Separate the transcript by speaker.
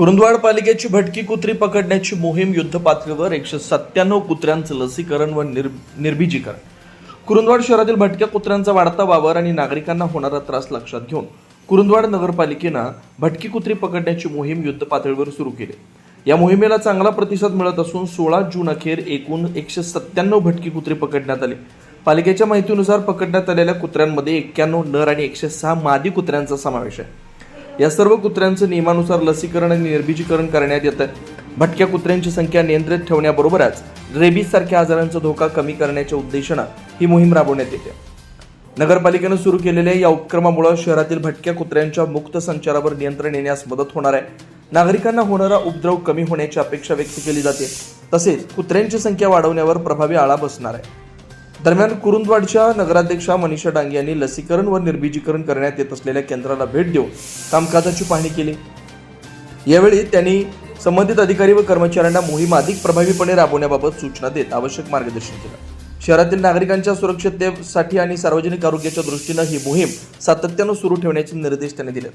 Speaker 1: कुरुंदवाड पालिकेची भटकी कुत्री पकडण्याची मोहीम युद्धपातळीवर 197 कुत्र्यांचं लसीकरण व निर्बीजीकरण. कुरुंदवाड शहरातील भटक्या कुत्र्यांचा वाढता वावर आणि नागरिकांना होणारा त्रास लक्षात घेऊन कुरुंदवाड नगरपालिकेनं भटकी कुत्री पकडण्याची मोहीम युद्धपातळीवर सुरू केली. या मोहिमेला चांगला प्रतिसाद मिळत असून 16 जून अखेर एकूण 197 भटकी कुत्री पकडण्यात आली. पालिकेच्या माहितीनुसार पकडण्यात आलेल्या कुत्र्यांमध्ये 91 नर आणि 106 मादी कुत्र्यांचा समावेश आहे. या सर्व कुत्र्यांचं नियमानुसार लसीकरण आणि निर्बीजीकरण करण्यात येतं. भटक्या कुत्र्यांची संख्या नियंत्रित ठेवण्याबरोबरच रेबीज सारख्या आजारांचा धोका कमी करण्याच्या उद्देशानं ही मोहीम राबवण्यात येते. नगरपालिकेनं सुरू केलेल्या या उपक्रमामुळे शहरातील भटक्या कुत्र्यांच्या मुक्त संचारावर नियंत्रण येण्यास मदत होणार आहे. नागरिकांना होणारा उपद्रव कमी होण्याची अपेक्षा व्यक्त केली जाते. तसेच कुत्र्यांची संख्या वाढवण्यावर प्रभावी आळा बसणार आहे. दरम्यान कुरुंदवाडच्या नगराध्यक्षा मनीषा डांगे यांनी लसीकरण व निर्बीजीकरण करण्यात येत असलेल्या केंद्राला भेट देऊन कामकाजाची पाहणी केली. यावेळी त्यांनी संबंधित अधिकारी व कर्मचाऱ्यांना मोहीम अधिक प्रभावीपणे राबवण्याबाबत सूचना देत आवश्यक मार्गदर्शन केलं. शहरातील नागरिकांच्या सुरक्षिततेसाठी आणि सार्वजनिक आरोग्याच्या दृष्टीने ही मोहीम सातत्याने सुरू ठेवण्याचे निर्देश त्यांनी दिले.